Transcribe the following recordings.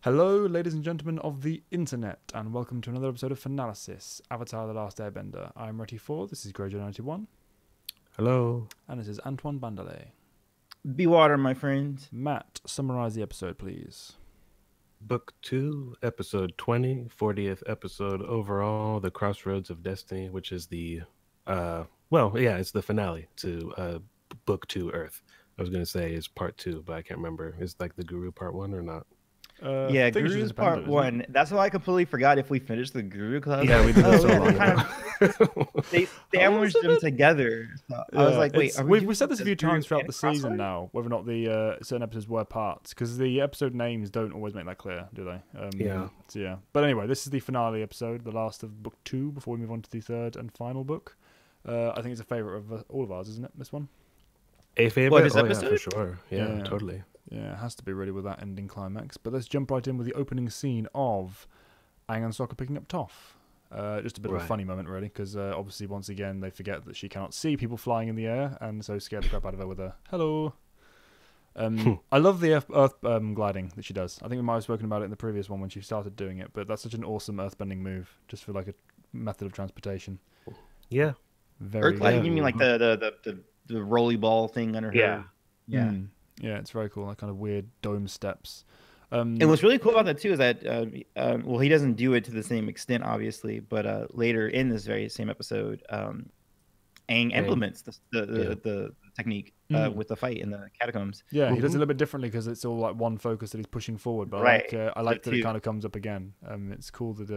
Hello, ladies and gentlemen of the internet, and welcome to another episode of Fanalysis, Avatar: The Last Airbender. I'm Retty4, this is Greyjoy91, Hello. and this is Antoine Bandale. Be water, my friend. Matt, summarize the episode, please. Book 2, episode 20, 40th episode overall, The Crossroads of Destiny, which is the, it's the finale to Book 2 Earth. I was going to say is part 2, but I can't remember. Is like the Guru part 1 or not? Yeah, Guru's part 1. That's why I completely forgot if we finished the Guru Club. Yeah, we did that so long ago. They sandwiched them together. So I was like, wait, we've said this a few times throughout the season now, whether or not the certain episodes were parts, because the episode names don't always make that clear, do they? Yeah. So yeah. But anyway, this is the finale episode, the last of Book 2, before we move on to the third and final book. I think it's a favourite of all of ours, isn't it, this one? A favorite? What, this episode? episode? Yeah, for sure. Yeah, totally. Yeah, it has to be really with that ending climax. But let's jump right in with the opening scene of Aang and Sokka picking up Toph. Just a bit of a funny moment, really, because obviously, once again, they forget that she cannot see people flying in the air, and so scare the crap out of her with a hello. I love the earth gliding that she does. I think we might have spoken about it in the previous one when she started doing it, but that's such an awesome earthbending move, just for like a method of transportation. Yeah. Very. Earth gliding? You mean like the rolly ball thing under her? Yeah. Yeah. Yeah, it's very cool. Like kind of weird dome steps. And what's really cool about that too is that, he doesn't do it to the same extent, obviously, but later in this very same episode, Aang implements the technique with the fight in the catacombs. Yeah, he does it a little bit differently because it's all like one focus that he's pushing forward. But I like that it kind of comes up again. It's cool that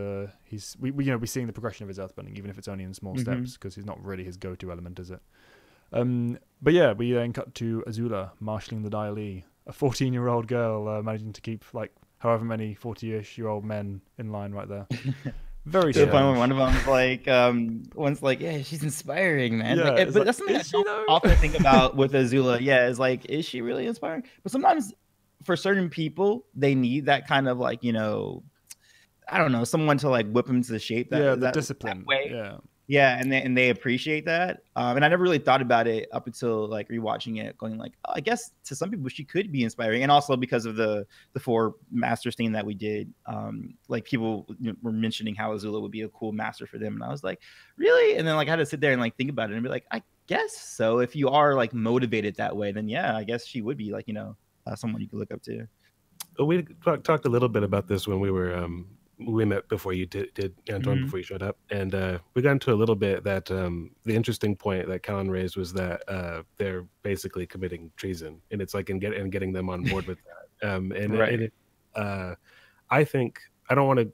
we're seeing the progression of his earthbending, even if it's only in small steps, because he's not really his go-to element, is it? But yeah, we then cut to Azula marshalling the Dai Li, a 14-year-old girl managing to keep like however many 40-ish-year-old men in line right there. Very to the point where one of them's like, one's like, yeah, she's inspiring, man. Yeah, but that's something I often think about with Azula. Yeah, is like, is she really inspiring? But sometimes for certain people, they need that kind of like, I don't know, someone to like whip them into the shape. The discipline. That way. Yeah, and they appreciate that. And I never really thought about it up until like rewatching it, going like, oh, I guess to some people she could be inspiring, and also because of the 4 masters thing that we did. Like people were mentioning how Azula would be a cool master for them, and I was like, really? And then like I had to sit there and like think about it and be like, I guess so. If you are like motivated that way, then yeah, I guess she would be like someone you could look up to. We talked a little bit about this when we met before you did Antoine, before you showed up, and we got into a little bit that the interesting point that Callan raised was that they're basically committing treason, and it's like getting them on board with that. I think I don't want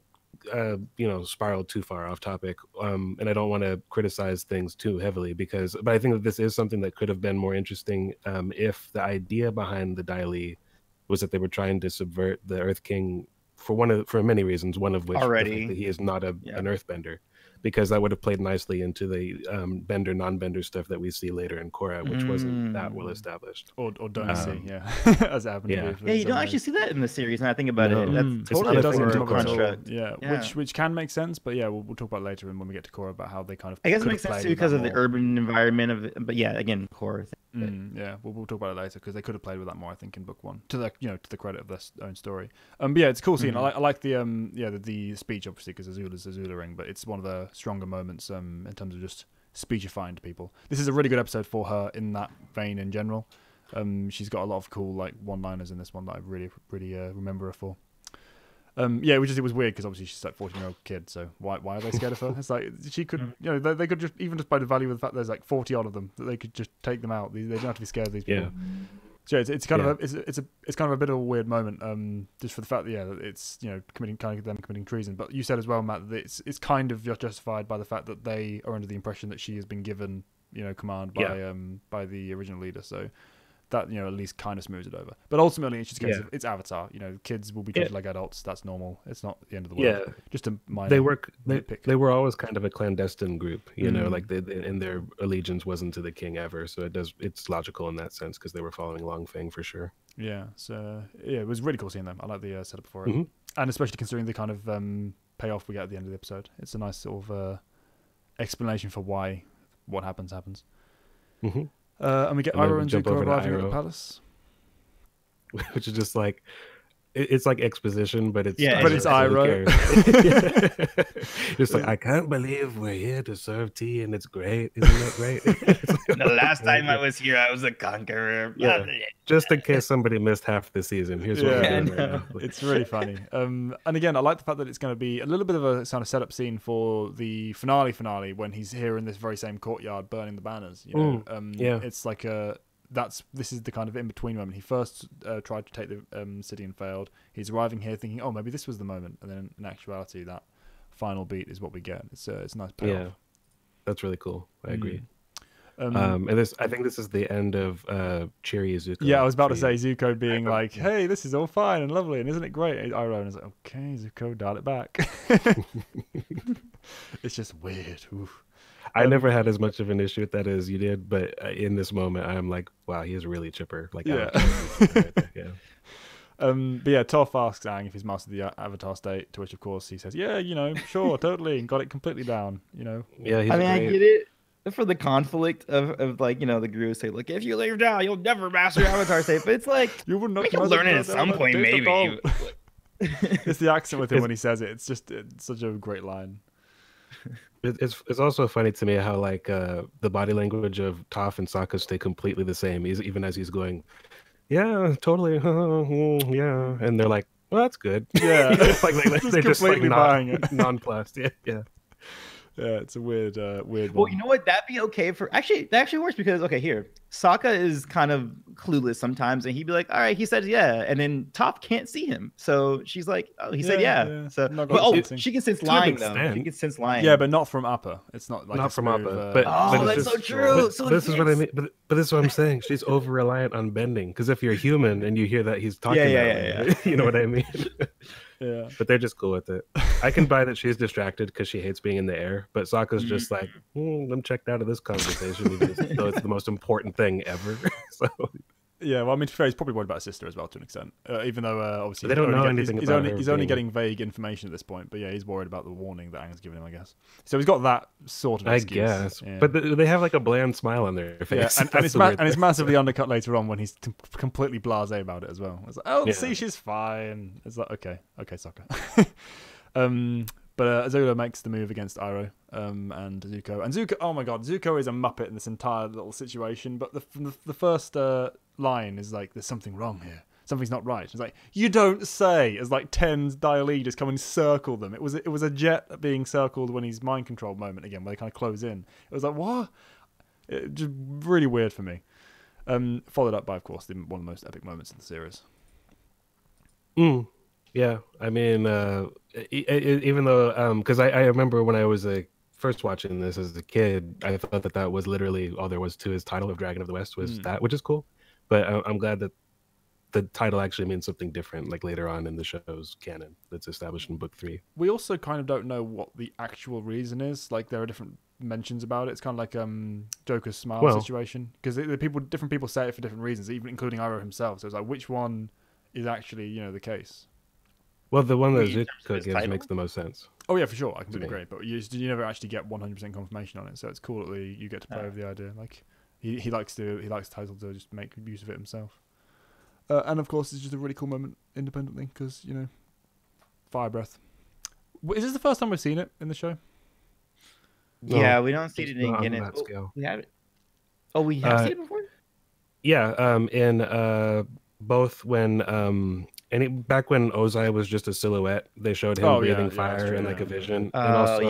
to spiral too far off topic, and I don't want to criticize things too heavily but I think that this is something that could have been more interesting if the idea behind the Dai Li was that they were trying to subvert the Earth King for many reasons, one of which the fact that he is not an earthbender, because that would have played nicely into the bender non-bender stuff that we see later in Korra, which wasn't that well established or don't see as it happened. You don't actually see that in the series. And I think about it, that's totally a construct. Which can make sense, but yeah, we'll talk about later when we get to Korra about how they kind of. I guess it makes sense too because of the urban environment of it. But yeah, again, Korra. We'll talk about it later because they could have played with that more, I think, in book 1 to the credit of their own story. But yeah, it's a cool scene. I like the speech, obviously, because Azula's Azula-ing, but it's one of the stronger moments in terms of just speechifying to people. This is a really good episode for her in that vein in general. She's got a lot of cool like one-liners in this one that I really remember her for. It was weird because obviously she's like 14-year-old kid, so why are they scared of her? It's like she could, they could just, even just by the value of the fact there's like 40 odd of them, that they could just take them out. They don't have to be scared of these people. Yeah. So it's kind of it's kind of a bit of a weird moment, just for the fact that it's committing treason. But you said as well, Matt, that it's kind of justified by the fact that they are under the impression that she has been given command by the original leader. So that at least kind of smooths it over. But ultimately, it's just a case of it's Avatar. Kids will be treated like adults. That's normal. It's not the end of the world. Yeah, just a minor. They were always kind of a clandestine group. Like and their allegiance wasn't to the king ever. So it's logical in that sense because they were following Long Feng for sure. Yeah. So it was really cool seeing them. I like the setup for it, and especially considering the kind of payoff we get at the end of the episode. It's a nice sort of explanation for why what happens. And we get Iroh and Zuko arriving at the palace. Which is just like, it's like exposition, but it's Yeah, but it's Iroh. Just like, I can't believe we're here to serve tea and it's great. Isn't that great? The last time I was here, I was a conqueror. Yeah. Just in case somebody missed half the season, here's what we're Yeah. doing right now. It's really funny. And again, I like the fact that it's going to be a little bit of a kind of setup scene for the finale when he's here in this very same courtyard burning the banners. You know, yeah. It's like this is the kind of in between moment. He first tried to take the city and failed. He's arriving here thinking, oh, maybe this was the moment, and then in actuality, that final beat is what we get. It's a nice payoff. Yeah, that's really cool. I agree. And I think this is the end of Cheery Zuko. Yeah, I was about to say Zuko being like, "Hey, this is all fine and lovely, and isn't it great?" Iroh and is like, "Okay, Zuko, dial it back." It's just weird. Oof. I never had as much of an issue with that as you did, but in this moment, I'm like, wow, he is really chipper. Like, yeah. Yeah. But yeah, Toph asks Aang if he's mastered the Avatar state, to which, of course, he says, "Yeah, sure, totally, and got it completely down." Yeah, he's I mean, great. I get it for the conflict of like, the guru say, look, if you leave now, you'll never master your Avatar state. But it's like, you would not we can learn it at some point, maybe. It's the accent with him when he says it. It's such a great line. It's also funny to me how like the body language of Toph and Sokka stay completely the same. Even as he's going, yeah, totally, yeah, and they're like, well, that's good. Yeah, they're just like buying it. nonplussed. Yeah. Yeah, it's a weird one. Well, you know what? That'd be okay for that actually works because here, Sokka is kind of clueless sometimes, and he'd be like, "All right," he said, "Yeah," and then Toph can't see him, so she's like, "Oh, he said yeah." So, she can sense lying though. She can sense lying. Yeah, but not from Appa. It's not like not from Appa. But that's so true. But this is what I mean. But this is what I'm saying. She's over reliant on bending because if you're human and you hear that he's talking, you know what I mean. Yeah, but they're just cool with it. I can buy that she's distracted because she hates being in the air, but Sokka's just like, I'm checked out of this conversation, even though it's the most important thing ever. So yeah, well, I mean, to be fair, he's probably worried about his sister as well to an extent, even though obviously they don't know anything about her. He's only getting vague information at this point, but yeah, he's worried about the warning that Aang's given him, I guess. So he's got that sort of excuse. I guess, yeah. but they have like a bland smile on their face. Yeah, and it's massively undercut later on when he's completely blasé about it as well. It's like, oh, see, she's fine. It's like, okay, Sokka. But Azula makes the move against Iroh and Zuko. And Zuko, oh my god, Zuko is a muppet in this entire little situation. But the first line is like, there's something wrong here. Something's not right. It's like, you don't say, as like 10 Dai just come and circle them. It was a jet being circled when he's mind controlled moment again, where they kind of close in. It was like, what? It, just really weird for me. Followed up by, of course, one of the most epic moments in the series. Yeah, I mean, even though, because I remember when I was first watching this as a kid, I thought that was literally all there was to his title of Dragon of the West was that, which is cool. But I'm glad that the title actually means something different, like later on in the show's canon that's established in Book 3. We also kind of don't know what the actual reason is. Like, there are different mentions about it. It's kind of like Joker's smile situation, because different people say it for different reasons, even including Iroh himself. So it's like, which one is actually the case? Well, the one that Zuko gives makes the most sense. Oh yeah, for sure, I completely agree. But you never actually get 100% confirmation on it, so it's cool that you get to play with the idea. Like he likes the title to just make use of it himself. And of course, it's just a really cool moment independently because fire breath. Is this the first time we've seen it in the show? Yeah, we don't see it again. We have it. Oh, we have seen it before. Yeah, in both when back when Ozai was just a silhouette, they showed him breathing fire in like a vision. And also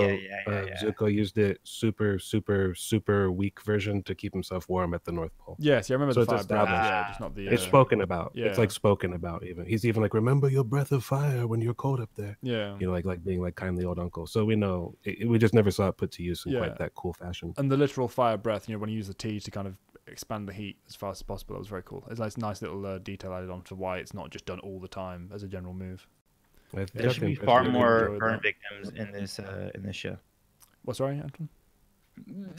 Zuko used it super weak version to keep himself warm at the North Pole. Yes, I remember the fire breath. Just not the. It's spoken about. Yeah. It's like spoken about. Even he's even like, remember your breath of fire when you're cold up there. Yeah, like being like kindly old uncle. So we know we just never saw it put to use in quite that cool fashion. And the literal fire breath, when you use the T to kind of expand the heat as fast as possible, that was very cool. It's a nice little detail added on to why it's not just done all the time as a general move. There should be far more burn victims in this show. What's right, Anton?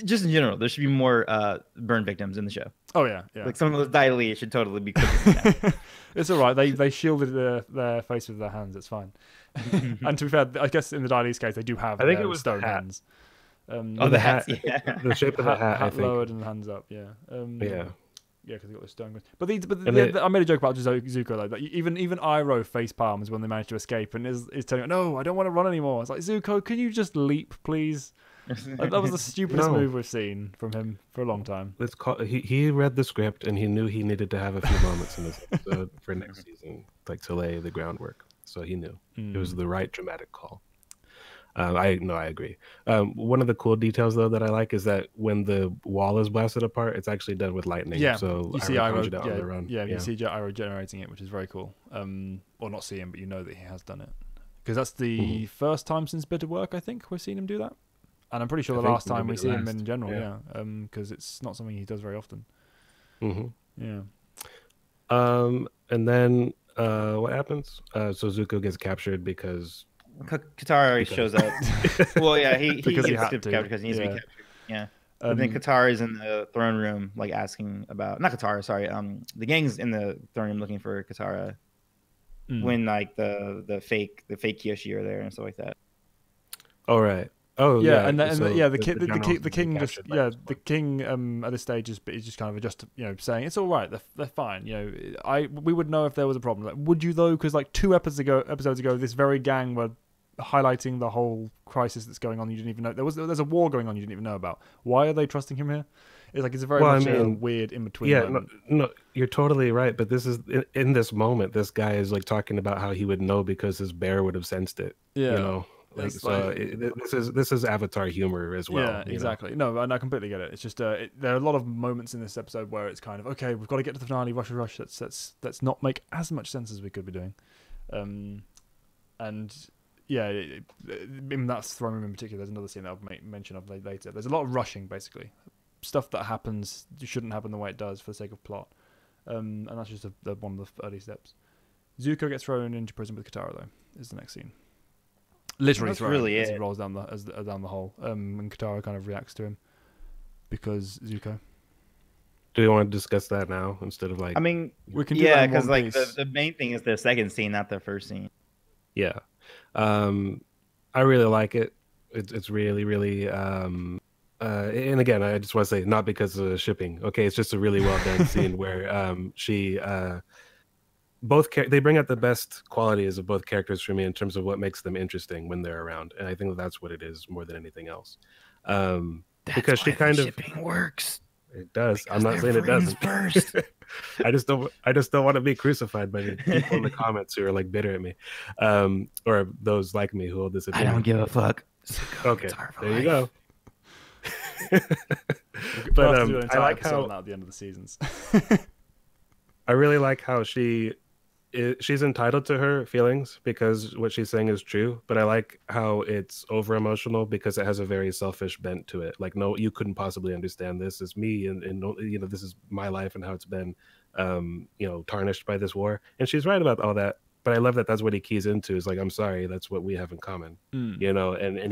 Just in general, there should be more burn victims in the show. Oh yeah. Like some of those Dai should totally be cooked. It's all right. They shielded their face with their hands. It's fine. And to be fair, I guess in the Dai's case, they do have. I think it was stone the hat. hands. The hat, the shape of the hat, I think. Lowered and hands up, yeah. Yeah. because they got the stone. But I made a joke about Zuko like that. Even Iroh face palms when they manage to escape and is telling her, no, I don't want to run anymore. It's like, Zuko, can you just leap, please? Like, that was the stupidest move we've seen from him for a long time. He read the script and he knew he needed to have a few moments in this episode for next season, like to lay the groundwork. So he knew it was the right dramatic call. I agree. One of the cool details though that I like is that when the wall is blasted apart, it's actually done with lightning. Yeah, so you see Iroh you see Iroh generating it, which is very cool. Or not see him, but you know that he has done it because that's the first time since Bitter Work I think we've seen him do that, and I'm pretty sure the last time we see him in general. Because it's not something he does very often. Yeah. And then what happens? So Zuko gets captured because Katara shows up. Well, yeah, he gets captured because he needs to be captured. Yeah. But then Katara is in the throne room, like asking about not Katara, sorry. The gang's in the throne room looking for Katara when like the fake Kyoshi are there and stuff like that. All right. Oh yeah, the king at this stage is just kind of saying it's all right, they're fine. We would know if there was a problem. Like, would you though? Because like 2 episodes ago, this very gang were highlighting the whole crisis that's going on. You didn't even know there's a war going on. You didn't even know about. Why are they trusting him here? It's like it's a very weird in between. Yeah, no, you're totally right. But this is in this moment, this guy is like talking about how he would know because his bear would have sensed it. Yeah. This is Avatar humor as well. Yeah, exactly. No, and I completely get it. It's just there are a lot of moments in this episode where it's kind of okay. We've got to get to the finale. Rush. Let's not make as much sense as we could be doing. And yeah, in that throne room in particular, there's another scene that I'll mention of later. There's a lot of rushing, basically, stuff that happens shouldn't happen the way it does for the sake of plot. And that's just one of the early steps. Zuko gets thrown into prison with Katara, though. Is the next scene. Literally thrown as he rolls down the hole. And Katara kind of reacts to him because Zuko. Do you want to discuss that now instead of like? I mean, we can do that because like the main thing is the second scene, not the first scene. Yeah, I really like it. It's really, really. And again, I just want to say not because of shipping. Okay, it's just a really well done scene where she. They bring out the best qualities of both characters for me in terms of what makes them interesting when they're around, and I think that's what it is more than anything else. Because she kind of shipping works. It does. I'm not saying it doesn't. First. I just don't want to be crucified by the people in the comments who are like bitter at me, or those like me who hold this opinion. I don't give a fuck. Okay, there you go. But I like how at the end of the seasons. I really like how she's entitled to her feelings because what she's saying is true, but I like how it's over emotional because it has a very selfish bent to it. Like, no, you couldn't possibly understand this as me, and this is my life and how it's been tarnished by this war. And she's right about all that, but I love that that's what he keys into is like, I'm sorry, that's what we have in common. And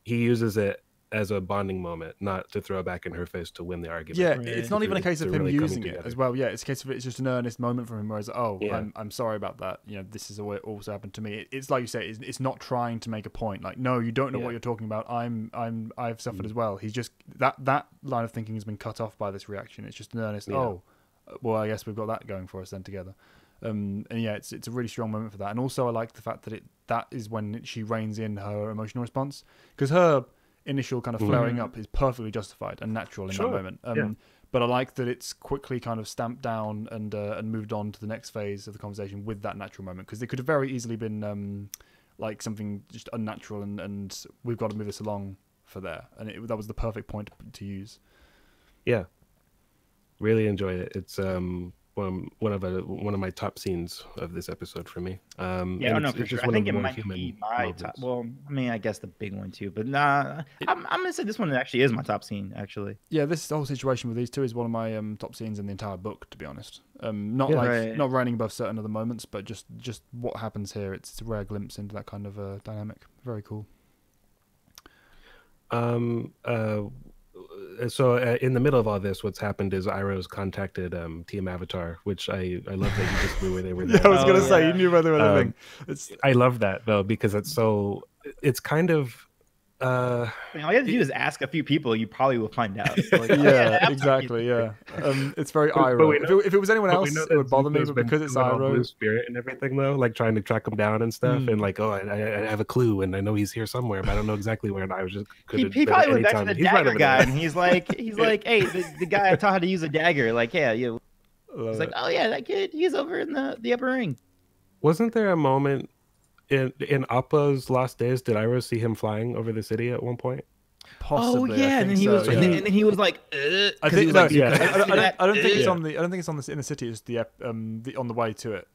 he uses it as a bonding moment, not to throw it back in her face to win the argument. Yeah, it's not even a case of him using it as well. Yeah, it's a case of it's just an earnest moment from him where it's I'm sorry about that. This is what also happened to me. It's like you say, it's not trying to make a point. Like, no, you don't know what you're talking about. I've suffered as well. He's just that line of thinking has been cut off by this reaction. It's just an earnest. Yeah. Oh, well, I guess we've got that going for us then together. And yeah, it's a really strong moment for that. And also, I like the fact that is when she reins in her emotional response because her initial kind of flaring up is perfectly justified and natural in that moment. But I like that it's quickly kind of stamped down and moved on to the next phase of the conversation with that natural moment because it could have very easily been like something just unnatural and we've got to move this along for there. And that was the perfect point to use. Really enjoyed it. It's one of my top scenes of this episode for me. For sure. I think it might be my top. Well, I mean, I guess the big one too, but nah, I'm gonna say this one actually is my top scene. Actually, yeah, this whole situation with these two is one of my top scenes in the entire book. To be honest, not running above certain other moments, but just what happens here. It's a rare glimpse into that kind of dynamic. Very cool. So in the middle of all this, what's happened is Iroh's contacted Team Avatar, which I love that you just knew where they were. I was gonna say you knew where they were living. I love that though because it's kind of Uh, I mean, all you have to do is ask a few people. You probably will find out. So like, Yeah, exactly. Yeah, it's very but Iroh. we know, If it was anyone but we else, know it that would bother me. Zuko's But been because it's going all blue Iroh, spirit and everything, though, like trying to track him down and stuff, and like, oh, I have a clue, and I know he's here somewhere, but I don't know exactly where. And I was just could he have probably been went back to anytime. the He's right dagger over guy, there. and he's like, hey, the guy I taught how to use a dagger. Like, yeah, you. love He's like, it. oh yeah, that kid, he's over in the upper ring. Wasn't there a moment in Appa's Lost Days? Did Iroh see him flying over the city at one point? Possibly, Oh yeah, I and think then he so, was, yeah. and then he was like, I because he think was no, like, yeah. I don't think it's Yeah. on the. I don't think it's on the in the city. It's the on the way to it.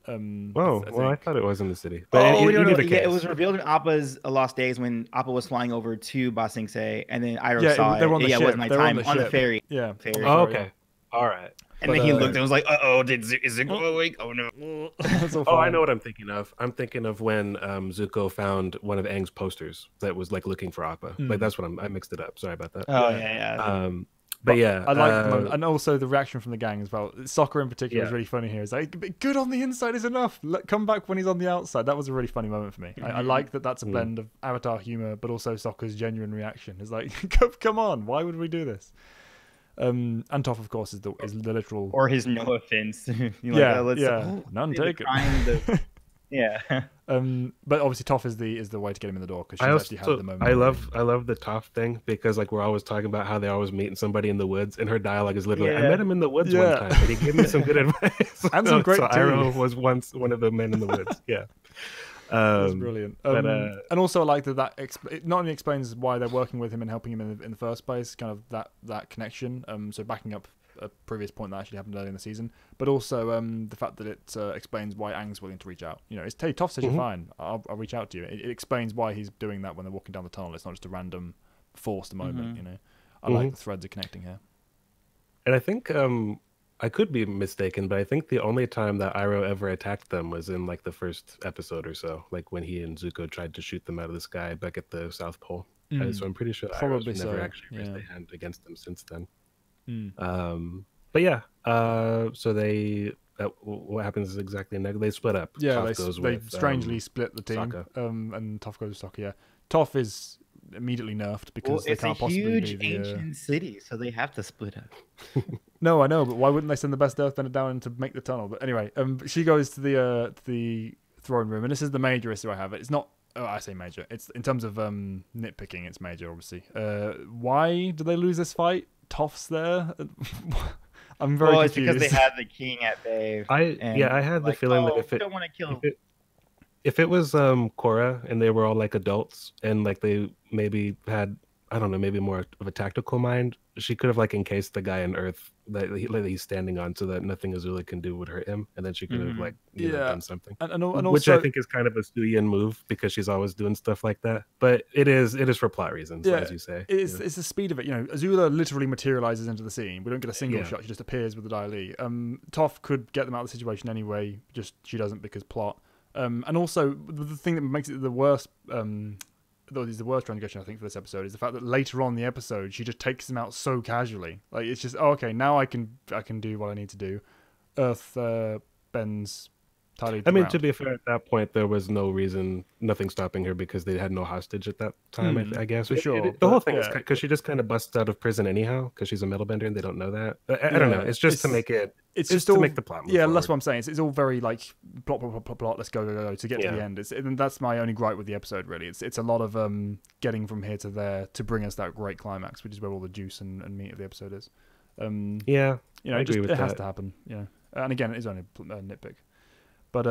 Oh, well, I thought it was in the city. But Oh, in no, either yeah, it case, was revealed in Appa's Lost Days when Appa was flying over to Ba Sing Se, and then Iroh Yeah, saw they were on the yeah, ship. it wasn't They were nighttime on the ship. ferry. Yeah. Ferry. Oh, okay, all right. And But, then he looked and was like, "Uh-oh, is Zuko awake? Oh no!" That's all Oh, I fine. know what I'm thinking of. I'm thinking of when Zuko found one of Aang's posters that was like looking for Appa. Like that's what I mixed it up. Sorry about that. Oh Yeah. yeah. But yeah, I like the moment, and also the reaction from the gang as well. Soccer in particular is Yeah. really funny here. It's like, good on the inside is enough. Come back when he's on the outside. That was a really funny moment for me. I like that. That's a blend of Avatar humor, but also Sokka's genuine reaction. It's like, come on, why would we do this? And Toph, of course, is the literal. Or his no offense. You're Yeah, like, yeah. None they were taken. trying to- yeah. But obviously Toph is the way to get him in the door because I she's also actually had the moment. I love the Toph thing because like we're always talking about how they always meeting somebody in the woods, and her dialogue is literally, "I Yeah. met him in the woods Yeah. one time, and he gave me some good advice." And some great so tea. Iroh was once one of the men in the woods. Yeah. That's brilliant. but, And also, I like that it not only explains why they're working with him and helping him in the first place, kind of that connection. So backing up a previous point that actually happened earlier in the season, but also the fact that it explains why Aang's willing to reach out. You know, it's hey, Toph says you're fine. I'll reach out to you. It explains why he's doing that when they're walking down the tunnel. It's not just a random forced moment. You know, I like the threads are connecting here. And I think I could be mistaken, but I think the only time that Iroh ever attacked them was in like the first episode or so, like when he and Zuko tried to shoot them out of the sky back at the South Pole. So I'm pretty sure Probably Iroh's never so, actually raised a hand against them since then. But yeah, so they what happens is exactly next. They split up. Yeah, Toph they with, strangely split the team. Sokka. And Toph goes to Sokka. Yeah, Toph is immediately nerfed because they it's a can't possibly huge be the. ancient city, so they have to split up. No, I know, but why wouldn't they send the best Earthbender down to make the tunnel? But anyway, she goes to the throne room, and this is the major issue I have. It's not. Oh, I say major. It's in terms of nitpicking. It's major, obviously. Why do they lose this fight? Toph's there. I'm very It's confused. because they had the king at bay. I had the feeling that if it don't want to kill. if it was Korra and they were all like adults and like they maybe had, I don't know, maybe more of a tactical mind, she could have like encased the guy in earth that he's standing on so that nothing Azula can do would hurt him, and then she could have like done something. And also, which I think is kind of a Suyin move because she's always doing stuff like that. But it is for plot reasons, as you say. It's the speed of it. You know, Azula literally materializes into the scene. We don't get a single shot. She just appears with the Dai Li. Toph could get them out of the situation anyway. Just she doesn't because plot. And also the thing that makes it the worst. Though is the worst transgression I think for this episode is the fact that later on in the episode she just takes them out so casually. Like it's just okay, now I can do what I need to do. Earth bends tightly. I mean, to be fair, at that point there was no reason, nothing stopping her because they had no hostage at that time. I guess for sure. The whole thing is because she just kind of busts out of prison anyhow because she's a metal bender and they don't know that. I don't know. It's just to make it. It's just to make the plot. Yeah, that's what I'm saying. It's all very like plot. Let's go to get to the end. And that's my only gripe with the episode. Really, it's a lot of getting from here to there to bring us that great climax, which is where all the juice and meat of the episode is. Yeah, you know, it has to happen. Yeah, and again, it is only a nitpick, but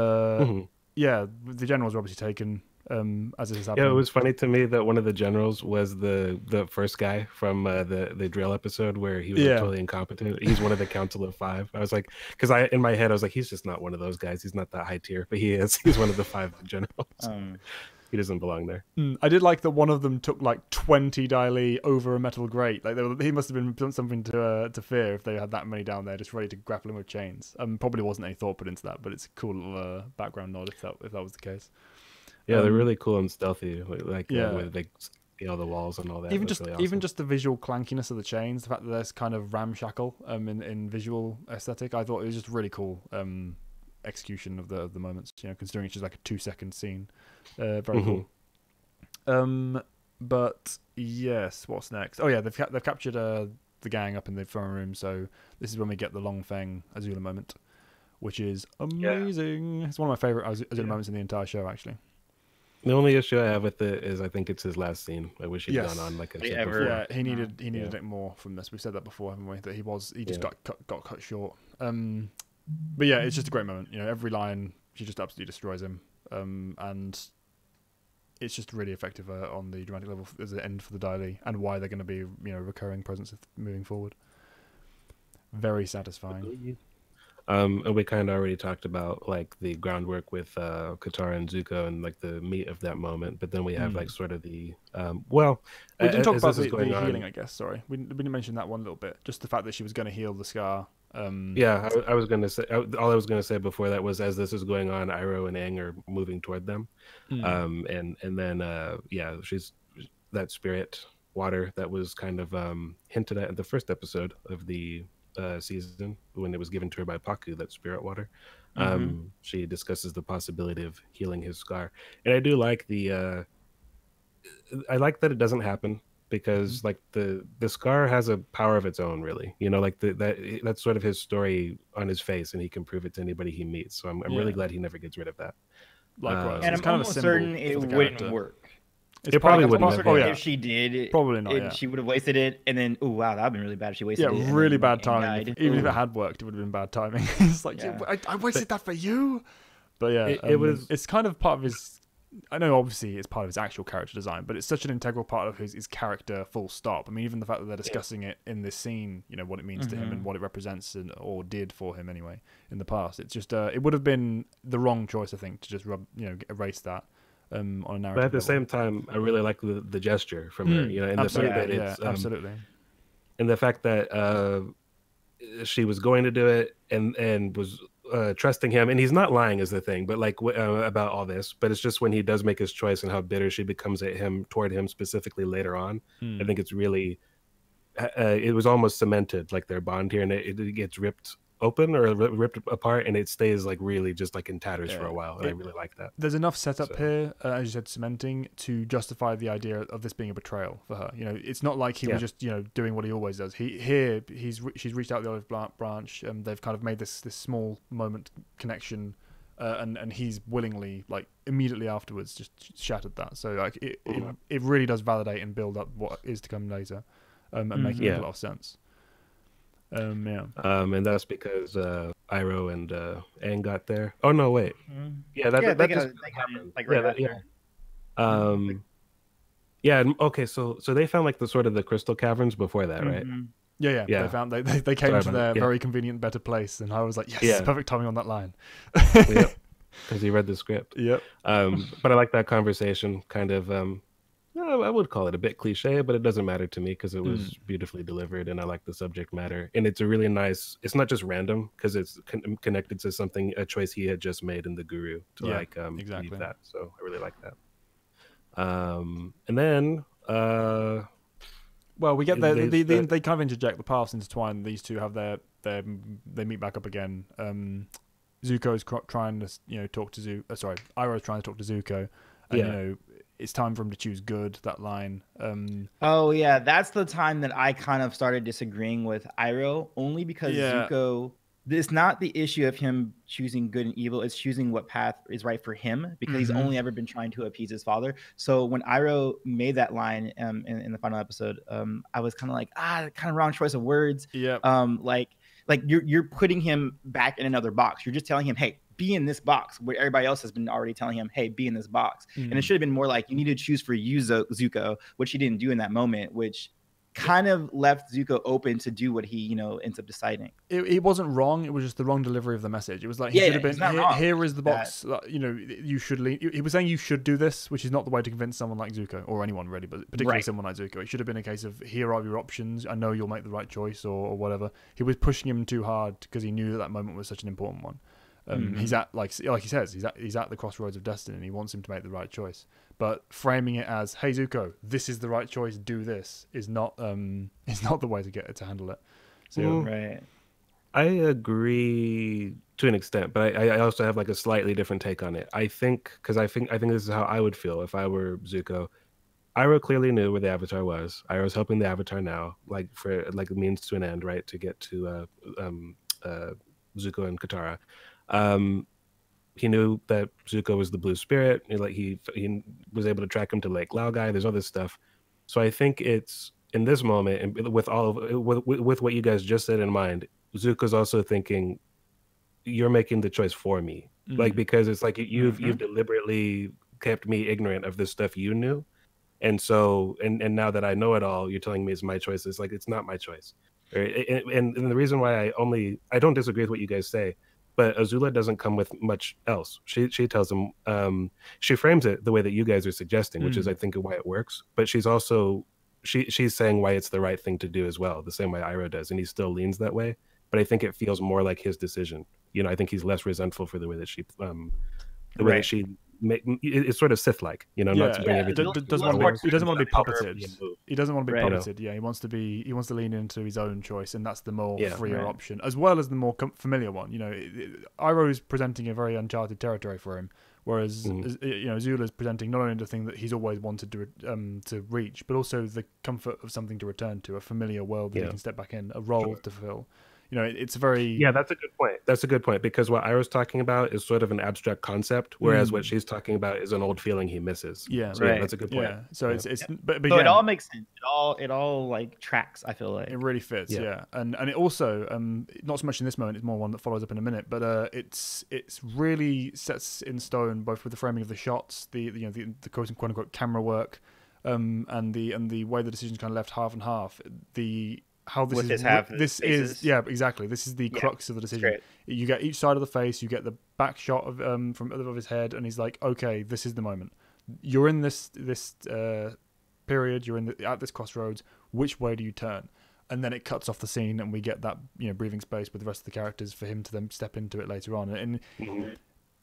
yeah, the generals are obviously taken. As it is happening. Yeah, it was funny to me that one of the generals was the first guy from the drill episode where he was totally incompetent. He's one of the Council of Five. I was like, because in my head I was like, he's just not one of those guys. He's not that high tier, but he is. He's one of the 5 generals. He doesn't belong there. I did like that one of them took like 20 Dai Li over a metal grate. Like he must have been something to fear if they had that many down there just ready to grapple him with chains. Probably wasn't any thought put into that, but it's a cool little background nod if that was the case. Yeah, they're really cool and stealthy. Like where they scale the walls and all that. Even really just the visual clankiness of the chains, the fact that there's kind of ramshackle in visual aesthetic, I thought it was just really cool execution of the moments. You know, considering it's just like a 2-second scene, very cool. But yes, what's next? Oh yeah, they've captured the gang up in the throne room. So this is when we get the Long Feng Azula moment, which is amazing. It's one of my favorite Azula moments in the entire show, actually. The only issue I have with it is I think it's his last scene. I wish he'd gone on like I said before. Yeah, he needed it more from this. We've said that before, haven't we? That he just got cut short. But yeah, it's just a great moment. You know, every line she just absolutely destroys him, and it's just really effective on the dramatic level as an end for the Dai and why they're going to be recurring presence moving forward. Very satisfying. And we kind of already talked about like the groundwork with Katara and Zuko and like the meat of that moment, but then we have like sort of the we didn't talk about the healing, I guess. Sorry, we didn't mention that one little bit. Just the fact that she was going to heal the scar. I was going to say all I was going to say before that was as this is going on, Iroh and Aang are moving toward them, and then she's that spirit water that was kind of hinted at in the first episode of the season when it was given to her by Paku, that spirit water. She discusses the possibility of healing his scar, and I do like I like that it doesn't happen because like the scar has a power of its own, really. Like that's sort of his story on his face, and he can prove it to anybody he meets. So I'm really glad he never gets rid of that. Likewise, and I'm almost certain it wouldn't work. It probably wouldn't. If she did, probably not. She would have wasted it, and then wow, that'd have been really bad if she wasted it. Yeah, really bad timing. Even if it had worked, it would have been bad timing. It's like I wasted that for you. But yeah, it was. It's kind of part of his. I know, obviously, it's part of his actual character design, but it's such an integral part of his character. Full stop. I mean, even the fact that they're discussing it in this scene, what it means to him and what it represents, or did for him anyway in the past. It's just it would have been the wrong choice, I think, to just erase that. On a narrative but at the level. same time, I really like the gesture from her. And absolutely, the fact that it's absolutely, and the fact that she was going to do it and was trusting him, and he's not lying is the thing. But like about all this, but it's just when he does make his choice and how bitter she becomes toward him specifically later on. I think it's really it was almost cemented, like their bond here, and it gets ripped open or ripped apart, and it stays like really just like in tatters for a while, and I really like that. There's enough setup here, as you said, cementing, to justify the idea of this being a betrayal for her. It's not like he was just doing what he always does. She's reached out the olive branch, and they've kind of made this small moment connection, and he's willingly, like immediately afterwards, just shattered that. So like it really does validate and build up what is to come later, and make it make a lot of sense. And that's because Iroh and Aang got there. Oh no, wait. That just happened. Like right after. Okay. So they found like the sort of the crystal caverns before that, right? Yeah. They found they came to their very convenient better place, and I was like, yes, perfect timing on that line. Because he read the script. Yep. But I like that conversation. Kind of. I would call it a bit cliche, but it doesn't matter to me because it was beautifully delivered, and I like the subject matter. And it's a really nice. It's not just random because it's connected to a choice he had just made in the Guru to exactly leave that. So I really like that. And then we get they kind of interject, the paths intertwine. These two have they meet back up again. Zuko's trying to talk to Iroh's trying to talk to Zuko, and it's time for him to choose good, that line. That's the time that I kind of started disagreeing with Iroh, only because Zuko, it's not the issue of him choosing good and evil, it's choosing what path is right for him, because he's only ever been trying to appease his father. So when Iroh made that line in the final episode, I was kind of like, kind of wrong choice of words. Like you're putting him back in another box. You're just telling him, hey, be in this box, where everybody else has been already telling him, hey, be in this box. And it should have been more like, you need to choose for you, Zuko, which he didn't do in that moment, which kind of left Zuko open to do what he, ends up deciding. It wasn't wrong. It was just the wrong delivery of the message. It was like, he should have been, here is the box. You should lean. He was saying you should do this, which is not the way to convince someone like Zuko, or anyone really, but particularly someone like Zuko. It should have been a case of, here are your options. I know you'll make the right choice, or whatever. He was pushing him too hard because he knew that moment was such an important one. He's at, like he says, he's at the crossroads of destiny, and he wants him to make the right choice. But framing it as, "Hey Zuko, this is the right choice. Do this," is not the way to handle it. So, I agree to an extent, but I also have like a slightly different take on it. I think this is how I would feel if I were Zuko. Iroh clearly knew where the Avatar was. Iroh's helping the Avatar now, like for like a means to an end, right? To get to Zuko and Katara. He knew that Zuko was the Blue Spirit. He was able to track him to Lake Laogai. There's all this stuff. So I think it's in this moment, and with what you guys just said in mind, Zuko's also thinking, you're making the choice for me, like because it's like you've deliberately kept me ignorant of this stuff you knew, and so and now that I know it all, you're telling me it's my choice. It's like it's not my choice, and the reason why I don't disagree with what you guys say. But Azula doesn't come with much else. She tells him, she frames it the way that you guys are suggesting, which is I think why it works. But she's also she's saying why it's the right thing to do as well, the same way Iroh does, and he still leans that way. But I think it feels more like his decision. I think he's less resentful for the way that she way that she it's sort of Sith-like, not to bring everything. He doesn't want to be puppeted. He doesn't want to be puppeted. Yeah, he wants to lean into his own choice, and that's the more freer option, as well as the more familiar one. Iroh is presenting a very uncharted territory for him, whereas Azula is presenting not only the thing that he's always wanted to reach, but also the comfort of something to return to, a familiar world that he can step back in, a role to fulfill. It's very... That's a good point. That's a good point, because what Iroh's talking about is sort of an abstract concept, whereas what she's talking about is an old feeling he misses. Yeah, so, that's a good point. Yeah, so it's but so it all makes sense. It all like tracks. I feel like it really fits. Yeah, and it also not so much in this moment. It's more one that follows up in a minute. But it's really sets in stone, both with the framing of the shots, the quote unquote camera work, and the way the decision's kind of left half and half. How this this is exactly. This is the crux of the decision. Great. You get each side of the face, you get the back shot of his head, and he's like, okay, this is the moment. You're in this period. You're at this crossroads. Which way do you turn? And then it cuts off the scene, and we get that breathing space with the rest of the characters for him to then step into it later on. And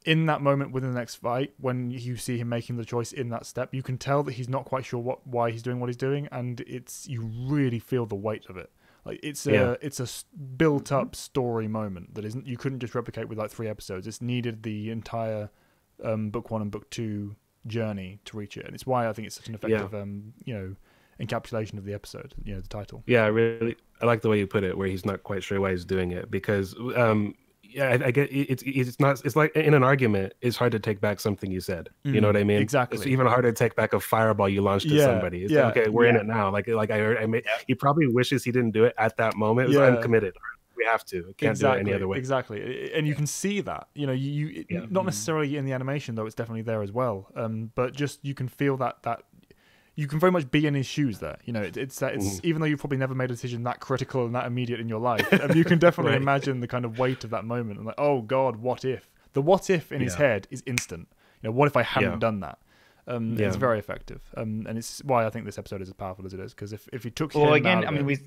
in that moment within the next fight, when you see him making the choice in that step, you can tell that he's not quite sure why he's doing what he's doing, and you really feel the weight of it. Like it's a built up story moment that you couldn't just replicate with like 3 episodes. It's needed the entire book 1 and book 2 journey to reach it, and it's why I think it's such an effective encapsulation of the episode. The title. Yeah, I like the way you put it, where he's not quite sure why he's doing it, because I get it's like in an argument, it's hard to take back something you said. You know what I mean? Exactly. It's even harder to take back a fireball you launched at somebody. It's like, okay, we're in it now. Like he probably wishes he didn't do it at that moment. I'm committed. We have to. Can't do it any other way. Exactly. And you can see that. Not necessarily in the animation, though it's definitely there as well. But just you can feel that you can very much be in his shoes there. It's even though you've probably never made a decision that critical and that immediate in your life, you can definitely imagine the kind of weight of that moment. And like, oh God, what if? The what if in his head is instant. what if I hadn't done that? It's very effective. And it's why I think this episode is as powerful as it is, because if he took him out of it,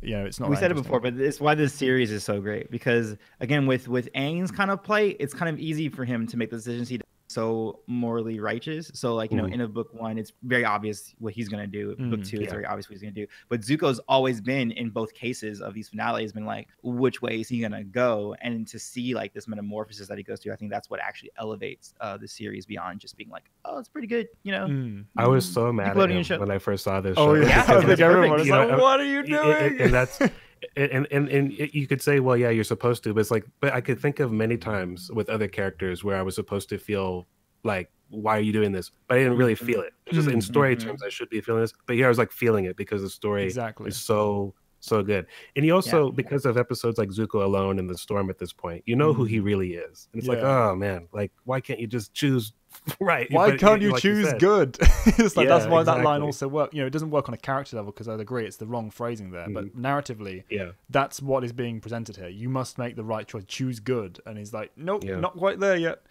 it's not. We said it before, but it's why this series is so great, because again, with Aang's kind of play, it's kind of easy for him to make the decisions he does, so morally righteous. So like, in a book 1, it's very obvious what he's going to do. Book 2, it's very obvious what he's going to do. But Zuko's always been, in both cases of these finales, been like, which way is he going to go? And to see like this metamorphosis that he goes through, I think that's what actually elevates the series beyond just being like, oh, it's pretty good, I was so mad at him when I first saw this show. Oh yeah, I think everyone was like, what are you doing? And that's and you could say, well, yeah, you're supposed to, but it's like, but I could think of many times with other characters where I was supposed to feel like, why are you doing this? But I didn't really feel it. Just in story terms, I should be feeling this, but here I was like feeling it because the story is so good. And you also, because of episodes like Zuko Alone and The Storm at this point, you know who he really is. And it's like, oh man, like, why can't you just choose right? Why can't you choose good? It's like, that's why that line also works. It doesn't work on a character level, because I'd agree it's the wrong phrasing there, but narratively, that's what is being presented here. You must make the right choice, choose good. And he's like, nope, not quite there yet.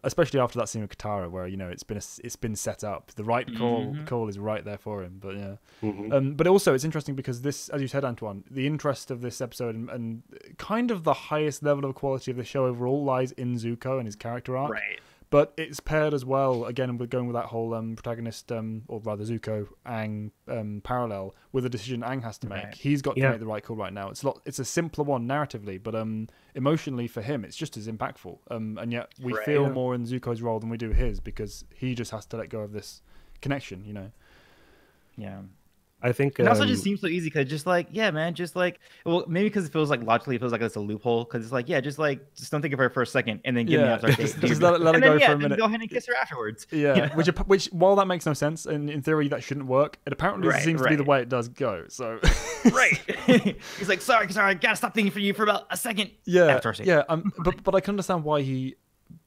Especially after that scene with Katara, where it's been set up. The right call is right there for him. But but also it's interesting because this, as you said, Antoine, the interest of this episode and kind of the highest level of quality of the show overall lies in Zuko and his character arc. Right. But it's paired as well, again, with going with that whole protagonist, or rather Zuko, Aang parallel, with a decision Aang has to make. Right. He's got to make the right call right now. It's a simpler one narratively, but emotionally for him, it's just as impactful. And yet we feel more in Zuko's role than we do his, because he just has to let go of this connection, you know. Yeah. I think And also just seems so easy because just like, yeah, man, just like, well, maybe because it feels like logically it feels like it's a loophole because it's like, yeah, just don't think of her for a second and then give me after date. Just let it go for a minute. Go ahead and kiss her afterwards. Yeah, you know? which while that makes no sense, and in theory that shouldn't work, it apparently seems to be the way it does go. So right, he's like, sorry, I gotta stop thinking for you for about a second. Yeah, but I can understand why he,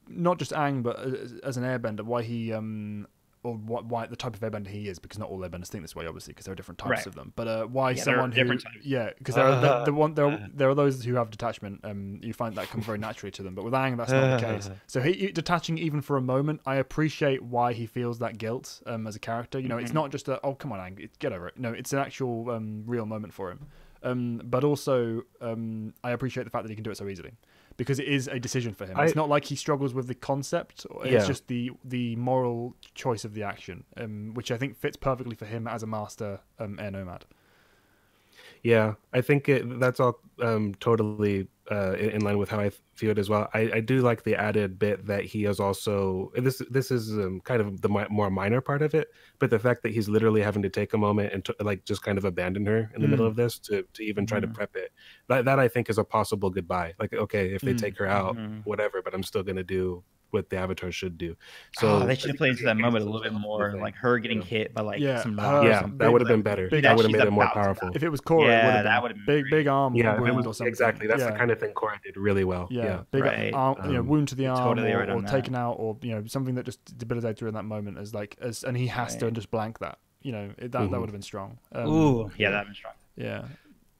not just Aang, but as an airbender, why he or why the type of airbender he is, because not all airbenders think this way, obviously, because there are different types of them. But why someone who, because there are those who have detachment. You find that comes very naturally to them. But with Aang, that's not the case. So he detaching even for a moment, I appreciate why he feels that guilt as a character. You know, it's not just oh come on Aang, get over it. No, it's an actual real moment for him. But also I appreciate the fact that he can do it so easily, because it is a decision for him. It's not like he struggles with the concept. It's just the moral choice of the action, which I think fits perfectly for him as a master air nomad. Yeah, I think that's all totally in line with how I view it as well. I do like the added bit that he is also, this is kind of the more minor part of it, but the fact that he's literally having to take a moment and like just kind of abandon her in the middle of this to even try to prep it. That I think is a possible goodbye. Like, okay, if they take her out, whatever, but I'm still going to do what the Avatar should do. So they should have played into that moment a little bit more, like her getting hit by like some rock. Yeah, that would have been better. That would have made it more powerful. If it was Korra, that would have been big arm wound or something. Exactly. That's the kind of thing Korra did really well. Big arm, wound to the arm, or taken out, or something that just debilitated her in that moment and he has to just blank that. You know, that would have been strong. That'd have been strong. Yeah.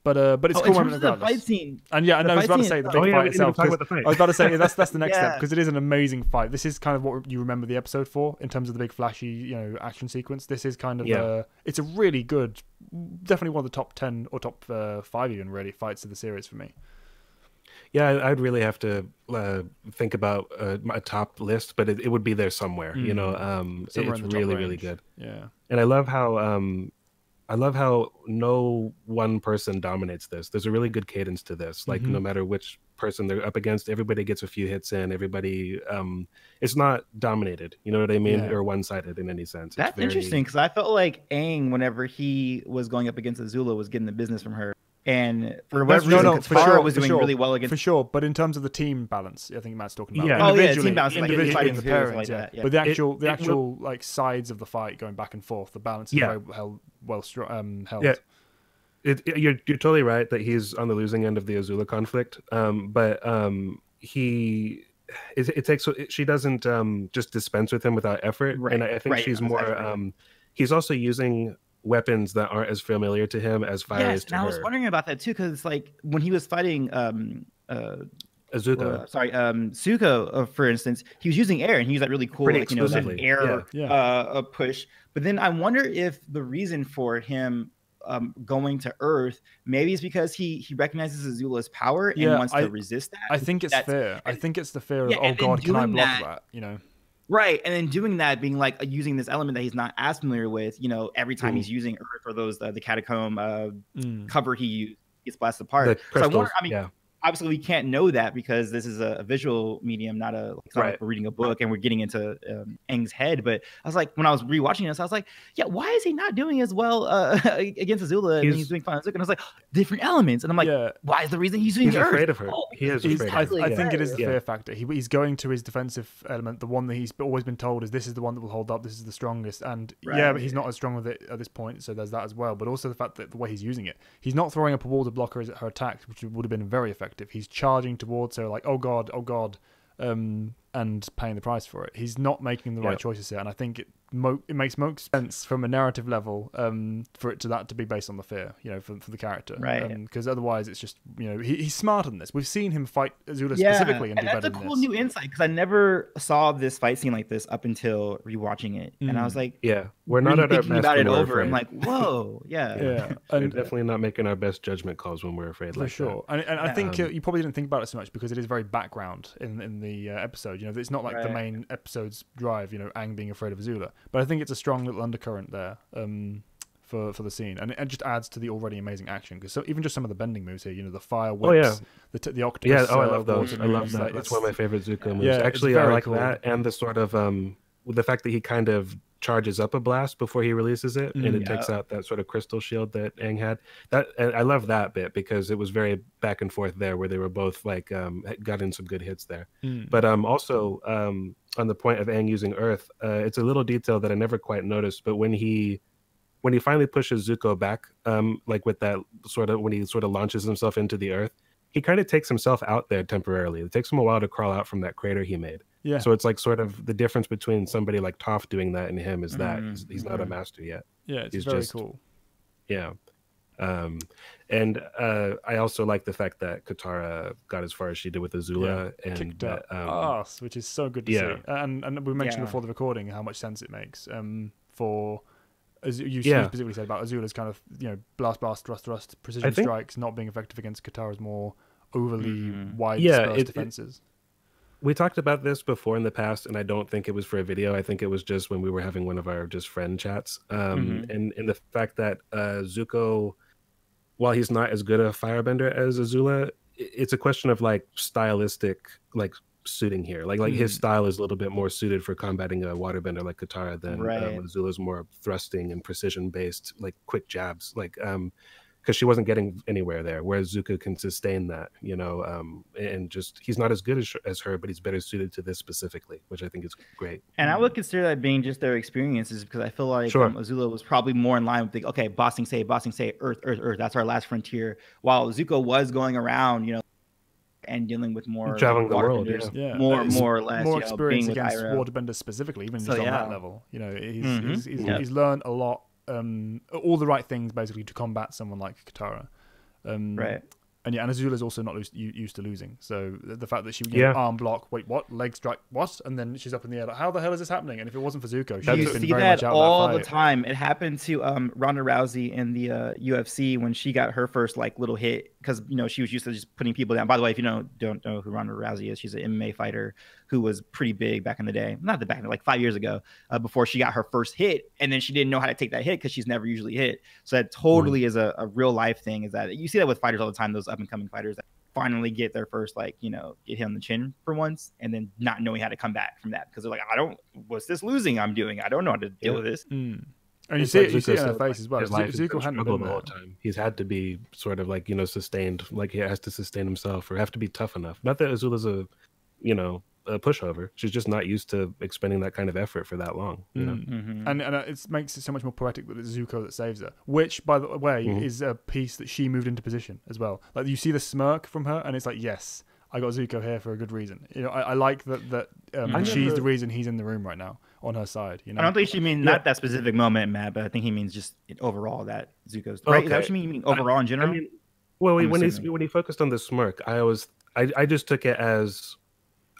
But it's cool moment regardless. The fight scene. And I was about to say the big fight itself. I was about to say that's the next step, because it is an amazing fight. This is kind of what you remember the episode for in terms of the big flashy, action sequence. This is kind of it's a really good, definitely one of the top 10 or top 5 even really fights of the series for me. Yeah, I'd really have to think about my top list, but it would be there somewhere. It's really good. Yeah, and I love how no one person dominates this. There's a really good cadence to this. Like no matter which person they're up against, everybody gets a few hits in. Everybody, it's not dominated. You know what I mean? Or one-sided in any sense. That's interesting, because I felt like Aang, whenever he was going up against Azula, was getting the business from her. And for whatever reason, Farah was doing really well against. For sure, but in terms of the team balance, I think Matt's talking about. Team balance, individually the pairings, But the actual like sides of the fight going back and forth, the balance is very well held. Yeah, you're totally right that he's on the losing end of the Azula conflict. But she doesn't just dispense with him without effort, and I think she's more. He's also using weapons that aren't as familiar to him as fire is to her. I was wondering about that too, because like when he was fighting Azuka, Zuko, for instance, he was using air, and he used that really cool that air push. But then I wonder if the reason for him going to Earth maybe is because he recognizes Azula's power and wants to resist that. I think it's fair. I think it's the fear of, oh God, can I block that? Right, and then doing that, being like using this element that he's not as familiar with, every time he's using Earth or those the catacomb cover he used, gets blasted apart. So I wonder, obviously we can't know that because this is a visual medium, not like we're reading a book and we're getting into Aang's head. But I was like, when I was rewatching this, I was like, why is he not doing as well against Azula? And he's doing fine. And I was like, different elements. And I'm like, why is the reason he's doing He's afraid of her. He is afraid of her. I think it is the fear factor. He's going to his defensive element, the one that he's always been told is this is the one that will hold up, this is the strongest. And but he's not as strong with it at this point, so there's that as well. But also the fact that the way he's using it, he's not throwing up a wall to block her attacks, which would have been very effective. He's charging towards her like, oh God, and paying the price for it. He's not making the right choices here, and I think it makes most sense from a narrative level for it to be based on the fear, for the character, right? Because otherwise, it's just he's smarter than this. We've seen him fight Azula specifically, and that's a cool new insight because I never saw this fight scene like this up until rewatching it, and I was like, we're not at our thinking best about it over. I'm like, whoa, and we're definitely not making our best judgment calls when we're afraid. For sure, and I think you probably didn't think about it so much because it is very background in the episode. It's not like the main episode's drive. Aang being afraid of Azula. But I think it's a strong little undercurrent there for the scene, and it just adds to the already amazing action. Because even just some of the bending moves here, the fire whips, the octopus. I love those. I love that. That's one of my favorite Zuko moves. Actually, I like that, and the sort of the fact that he kind of charges up a blast before he releases it, and it takes out that sort of crystal shield that Aang had. And I love that bit because it was very back and forth there, where they were both like got in some good hits there. But also on the point of Aang using Earth, it's a little detail that I never quite noticed, but when he finally pushes Zuko back, like with that sort of, when he sort of launches himself into the Earth, he kind of takes himself out there temporarily. It takes him a while to crawl out from that crater he made. Yeah. So it's like sort of the difference between somebody like Toph doing that and him is that he's not a master yet. Yeah, it's very cool. Yeah. And I also like the fact that Katara got as far as she did with Azula and kicked up ass, which is so good to see. And we mentioned before the recording how much sense it makes for, as you specifically said about Azula's kind of, blast, thrust, precision strikes not being effective against Katara's more overly wide dispersed defenses. We talked about this before in the past, and I don't think it was for a video. I think it was just when we were having one of our just friend chats. And the fact that Zuko, while he's not as good a firebender as Azula, it's a question of like stylistic like suiting here. Like his style is a little bit more suited for combating a waterbender like Katara than Azula's more thrusting and precision based, like quick jabs. Like because she wasn't getting anywhere there, whereas Zuko can sustain that, and just he's not as good as her, but he's better suited to this specifically, which I think is great. And I would consider that being just their experiences, because I feel like Azula was probably more in line with the, okay, bossing say, Earth, that's our last frontier, while Zuko was going around, and dealing with more traveling the world, more or less, more experience being against waterbenders specifically, even just on that level. He's learned a lot. All the right things basically to combat someone like Katara, right? And Azula's also not used to losing. So the fact that she arm block, wait, what? Leg strike, what? And then she's up in the air. Like, how the hell is this happening? And if it wasn't for Zuko, she'd been very much out all that the time. It happened to Ronda Rousey in the UFC when she got her first like little hit, because she was used to just putting people down. By the way, if you don't know who Ronda Rousey is, she's an MMA fighter who was pretty big back in the day. Not the back, like 5 years ago, before she got her first hit, and then she didn't know how to take that hit because she's never usually hit. So that totally is a real life thing. Is that you see that with fighters all the time? Those up and coming fighters that finally get their first get hit on the chin for once, and then not knowing how to come back from that because they're like, what's this losing I'm doing? I don't know how to deal with this. And you see it in her face as well. Zuko hadn't been the whole time. He's had to be sort of like sustained, like he has to sustain himself or have to be tough enough. Not that Azula's a pushover. She's just not used to expending that kind of effort for that long. And it makes it so much more poetic that it's Zuko that saves her, which, by the way, is a piece that she moved into position as well. Like you see the smirk from her, and it's like, yes, I got Zuko here for a good reason. I like that she's the reason he's in the room right now on her side. I don't think she means not that specific moment, Matt, but I think he means just overall that Zuko's right. Okay. Is that what you mean overall in general? When he focused on the smirk, I just took it as,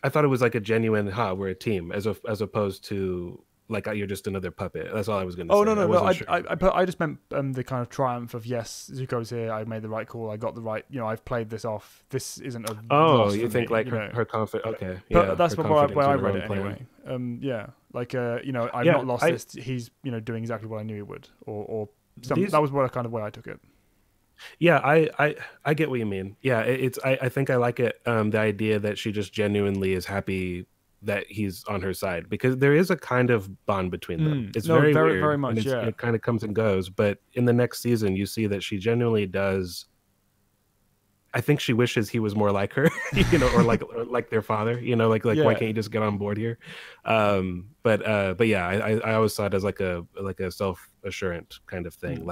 I thought it was like a genuine, we're a team, as opposed to like you're just another puppet. That's all I was going to say. Oh no! I just meant the kind of triumph of, yes, Zuko's here. I made the right call. I got the right. I've played this off. This isn't a. Oh, you think like her confidence? Okay, but that's where I read it anyway. I've not lost this. He's doing exactly what I knew he would, or something. That was what kind of way I took it. Yeah, I get what you mean. Yeah, I think I like it. The idea that she just genuinely is happy that he's on her side, because there is a kind of bond between them. It's very weird, very much. It kind of comes and goes, but in the next season, you see that she genuinely does. I think she wishes he was more like her, or like their father, why can't you just get on board here? But yeah, I always saw it as like a self-assurant kind of thing.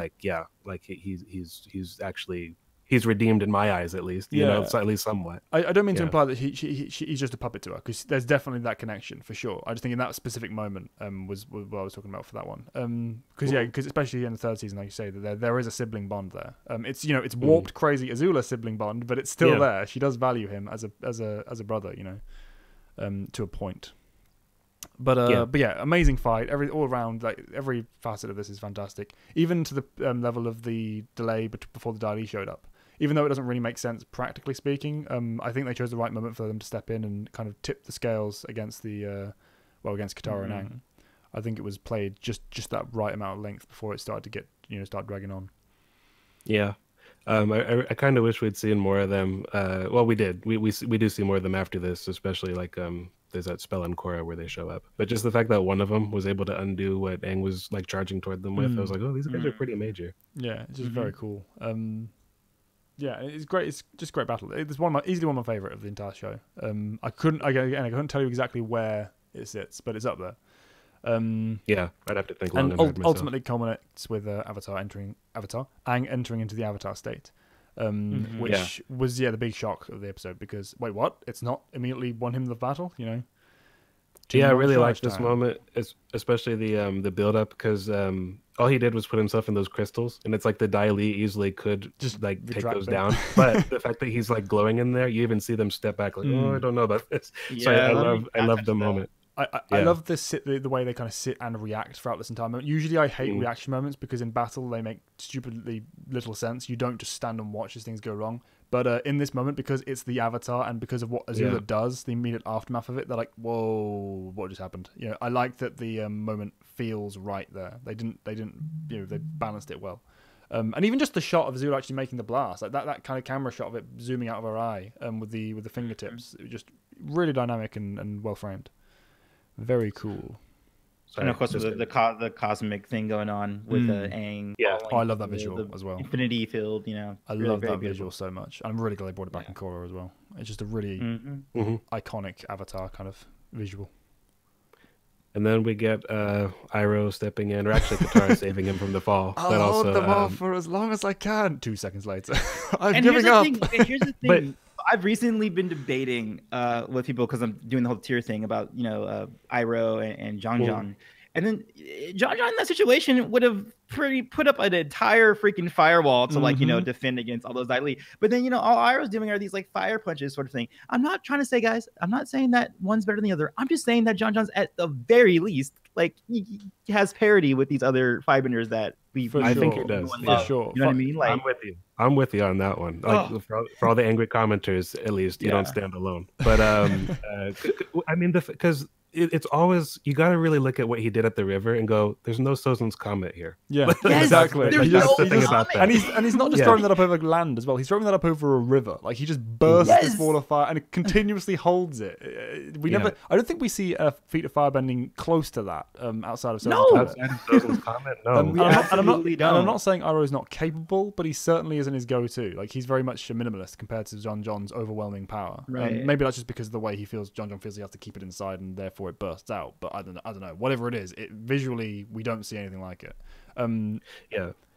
He's actually, he's redeemed in my eyes, at least, at least somewhat. I don't mean to imply that he's just a puppet to her, because there's definitely that connection for sure. I just think in that specific moment was what I was talking about for that one. Because especially in the third season, like you say, that there is a sibling bond there. It's it's warped, crazy Azula sibling bond, but it's still there. She does value him as a brother, to a point. But yeah, amazing fight. All around, like every facet of this is fantastic. Even to the level of the delay before the Dali showed up. Even though it doesn't really make sense practically speaking, I think they chose the right moment for them to step in and kind of tip the scales against against Katara and Aang. I think it was played just that right amount of length before it started to get start dragging on. Yeah. I kind of wish we'd seen more of them. Well, we did. We do see more of them after this, especially like there's that spell on Korra where they show up. But just the fact that one of them was able to undo what Aang was like charging toward them with, I was like, oh, these guys are pretty major. Yeah, it's just very cool. Yeah, it's great. It's just a great battle. It's easily one of my favorite of the entire show. I couldn't tell you exactly where it sits, but it's up there. Yeah, I'd have to think long and and hard ultimately culminates with Aang entering into the Avatar state, which was the big shock of the episode, because wait, what? It's not immediately won him the battle, you know? Yeah, I really like this moment, especially the build up, because all he did was put himself in those crystals, and it's like the Dai Li easily could just like take those down, but the fact that he's like glowing in there, you even see them step back like, oh, I don't know about this. Yeah, so I love the moment. I love the way they kind of sit and react throughout this entire moment. Usually I hate reaction moments because in battle they make stupidly little sense. You don't just stand and watch as things go wrong. But in this moment, because it's the Avatar and because of what Azula does, the immediate aftermath of it, they're like, whoa, what just happened? You know, I like that the moment feels right there. They didn't, you know, they balanced it well. And even just the shot of Azula actually making the blast, like that kind of camera shot of it zooming out of her eye with the fingertips, it was just really dynamic and well framed. Very cool. Sorry, and of course, the cosmic thing going on with Aang. Yeah, I love that visual as well. Infinity field, you know. I love that visual so much. I'm really glad they brought it back in Korra as well. It's just a really iconic Avatar kind of visual. And then we get Iroh stepping in, or actually Katara saving him from the fall. I'll hold them off for as long as I can. 2 seconds later, I'm giving up. Here's the thing. I've recently been debating with people because I'm doing the whole tier thing about, you know, Iroh and John. And then John in that situation would have put up an entire freaking firewall to like, you know, defend against all those Dai Li. But then, you know, all Iroh's doing are these like fire punches sort of thing. I'm not trying to say, guys, I'm not saying that one's better than the other. I'm just saying that John's at the very least, like, he has parity with these other firebenders that I think he does. For sure. You know what I mean? Like, I'm with you on that one. Like for all the angry commenters, at least you don't stand alone. But I mean, because it's always, you got to really look at what he did at the river and go, there's no Sozon's comet here. Yeah, exactly. That's the thing about that. And he's not just throwing that up over land as well. He's throwing that up over a river. Like, he just bursts this ball of fire and continuously holds it. I don't think we see a feat of firebending close to that outside of Sozon's comet. No, I'm not saying Iroh is not capable, but he certainly isn't his go-to. Like, he's very much a minimalist compared to John's overwhelming power. Right. Maybe that's just because of the way he feels. John feels he has to keep it inside, and therefore it bursts out. But I don't know. Whatever it is, visually we don't see anything like it. And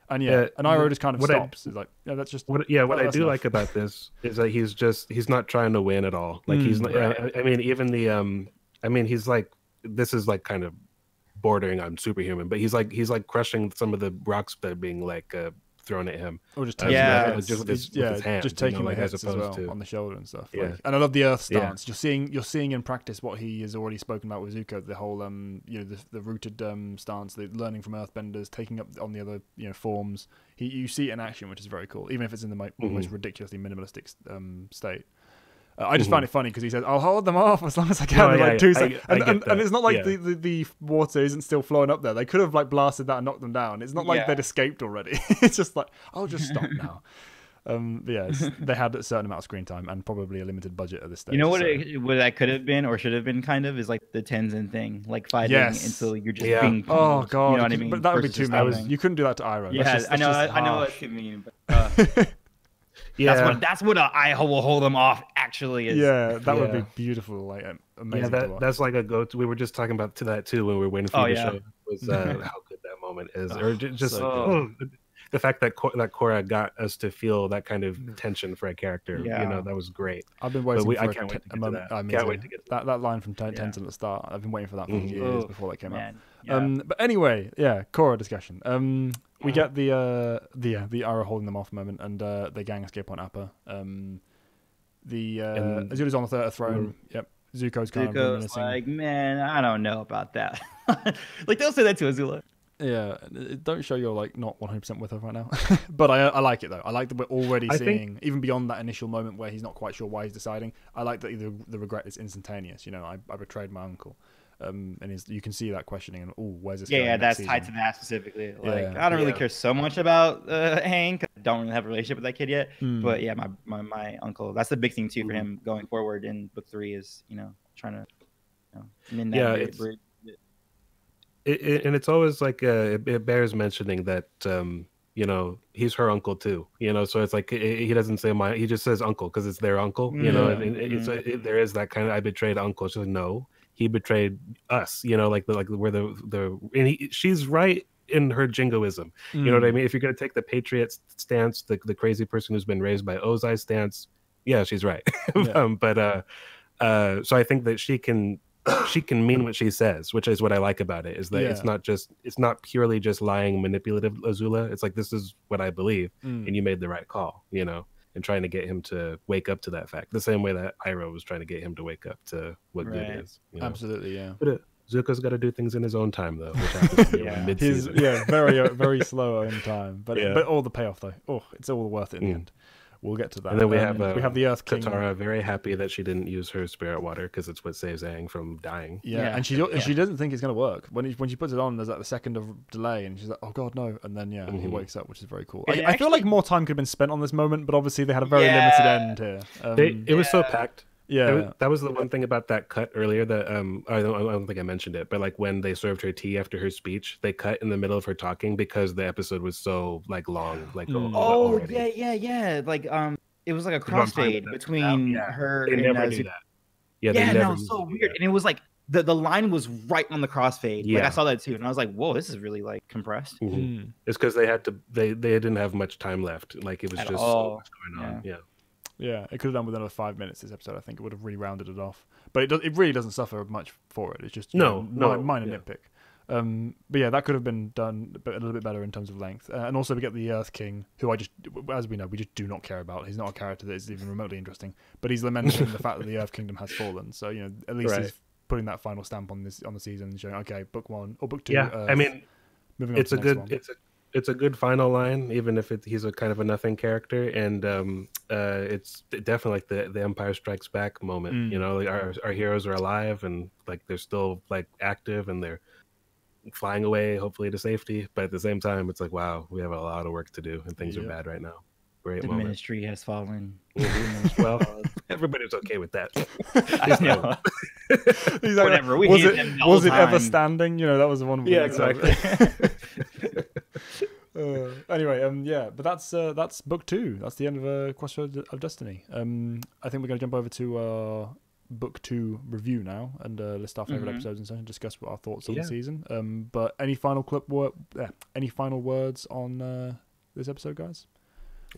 Iroh just kind of stops. It's like, that's just what I do like about this is that he's not trying to win at all. Like he's not. I mean, even he's like, this is like kind of bordering on superhuman, but he's like crushing some of the rocks that are being like thrown at him, or just with his hands, just taking the hits as well on the shoulder and stuff. Like, and I love the Earth stance. You're seeing in practice what he has already spoken about with Zuko. The whole the rooted stance, the learning from Earthbenders, taking up on the other forms. You see it in action, which is very cool, even if it's in the most ridiculously minimalistic state. I just find it funny because he says, "I'll hold them off as long as I can." 2 seconds, and it's not like the water isn't still flowing up there. They could have like blasted that and knocked them down. It's not like they'd escaped already. It's just like, I'll just stop now. They had a certain amount of screen time and probably a limited budget at this stage. You know what that could have been or should have been kind of is like the Tenzin thing, like fighting until you're just being pulled. Oh god, you know what I mean? But that would be too mean. You couldn't do that to Iroh. Yeah, I know what you mean, but. That's what I will hold them off. Actually, is. That would be beautiful, like amazing. Yeah, that's like a go-to. We were just talking about that too when we were waiting for you to show. Was how good that moment is, or just the fact that Korra got us to feel that kind of tension for a character. You know, that was great. I've been waiting. I can't wait to get to that. Can't wait to get to that line from Tenzin at the start. I've been waiting for that for years before that came out. Yeah. But anyway, Korra discussion. We get the Iroh holding them off moment, and the gang escape on Appa. Azula's on the throne. Yep. Zuko's like, man, I don't know about that. Like, they'll say that to Azula. Yeah, don't show you're like not 100% with her right now. But I like it though. I like that we're already seeing, even beyond that initial moment where he's not quite sure why he's deciding. I like that the regret is instantaneous. You know, I betrayed my uncle. And you can see that questioning and where's this going that's season? tied to that specifically. Like, I don't really care so much about Hank. I don't really have a relationship with that kid yet. But yeah, my uncle, that's the big thing too for him going forward in book 3 is, you know, trying to Midnight Yeah, it's and it's always like it bears mentioning that he's her uncle too. So it's like he doesn't say my, he just says uncle because it's their uncle. And there is that kind of I betrayed uncle. She's like, no, he betrayed us. Like where she's right in her jingoism. You know what I mean? If you're gonna take the patriot stance, the crazy person who's been raised by Ozai stance, yeah, she's right. Yeah. So I think that she can mean what she says, which is what I like about it, is that it's not purely just lying, manipulative Azula. It's like, this is what I believe, and you made the right call, and trying to get him to wake up to that fact, the same way that Iroh was trying to get him to wake up to what good is. Absolutely, yeah. But Zuko's got to do things in his own time, though, which happens to be mid-season. Very very slow in time, but all the payoff though, it's all worth it in the end. We'll get to that. And then we have the Earth King. Katara, very happy that she didn't use her spirit water because it's what saves Aang from dying. Yeah. And she doesn't think it's going to work. When she puts it on, there's like the second of delay, and she's like, oh god, no. And then he wakes up, which is very cool. I feel like more time could have been spent on this moment, but obviously they had a very limited end here. It was so packed. Yeah, that was the one thing about that cut earlier that I don't think I mentioned it, but like when they served her tea after her speech, they cut in the middle of her talking because the episode was so like long. Like yeah, like it was like a crossfade between her and do that. Yeah, that was so weird, and it was like the line was right on the crossfade. Like I saw that too, and I was like, whoa, this is really like compressed. It's because they had to they didn't have much time left. Like it was just so much going on. Yeah, it could have done with another 5 minutes this episode. I think it would have really rounded it off. But it really doesn't suffer much for it. It's just minor nitpick. But yeah, that could have been done a little bit better in terms of length. And also we get the Earth King, who as we know, we just do not care about. He's not a character that is even remotely interesting. But he's lamenting the fact that the Earth Kingdom has fallen. So at least he's putting that final stamp on the season, showing okay, book 1 or book 2. Yeah, I mean, it's a good final line, even if he's a kind of a nothing character, and it's definitely like the Empire Strikes Back moment. Like our heroes are alive and like they're still like active and they're flying away, hopefully to safety. But at the same time, it's like, wow, we have a lot of work to do and things are bad right now. Great the moment. Ministry has fallen. Well, everybody's okay with that. I know. Whatever. We was it ever standing? That was the one. Yeah, exactly. Anyway, but that's book 2. That's the end of Crossroads of Destiny. I think we're going to jump over to our book 2 review now and list our favorite episodes and so and discuss what our thoughts on the season. But any final words on this episode, guys?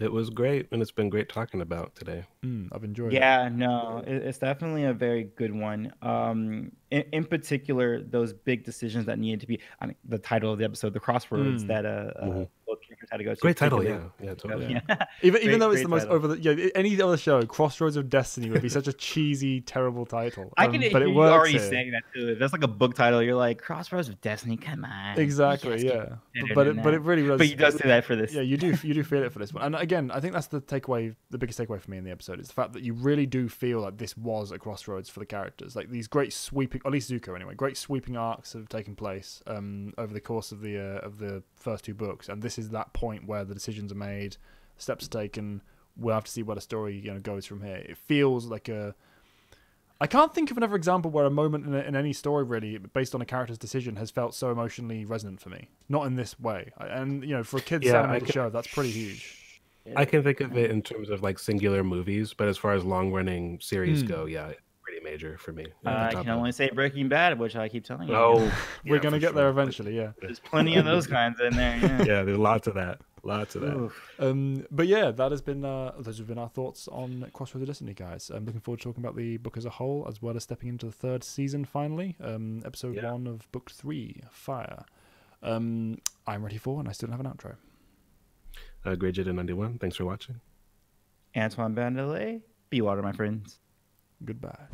It was great, and it's been great talking about today. I've enjoyed it. Yeah, no, it's definitely a very good one. In particular, those big decisions that needed to be, the title of the episode, the crossroads that both characters had to go to. Great title, totally. Yeah. Even though it's the most over any other show, Crossroads of Destiny would be such a cheesy, terrible title. I can but hear it you works already here. saying that too. If that's like a book title, you're like Crossroads of Destiny. Come on. Exactly. Yeah. But it really does. But you does do that for this. Yeah, you do feel it for this one. And again, I think that's the biggest takeaway for me in the episode is the fact that you really do feel like this was a crossroads for the characters. Like these great sweeping, at least Zuko anyway, great sweeping arcs have taken place over the course of the first 2 books, and this is that point where the decisions are made, steps are taken. We'll have to see where the story goes from here. It feels like I can't think of another example where a moment in any story really based on a character's decision has felt so emotionally resonant for me. Not in this way. And for a kids animated show, that's pretty huge. I can think of it in terms of like singular movies, but as far as long running series go, pretty major for me. I can only say Breaking Bad, which I keep telling you. Oh, we're gonna get there eventually. Yeah, there's plenty of those kinds in there. Yeah, there's lots of that. But yeah, that has been those have been our thoughts on Crossroads of Destiny, guys. I'm looking forward to talking about the book as a whole, as well as stepping into the 3rd season finally. Episode 1 of book 3, Fire. I'm ready for, and I still don't have an outro. Great Jada 91. Thanks for watching. Antoine Bandelet. Be water, my friends. Goodbye.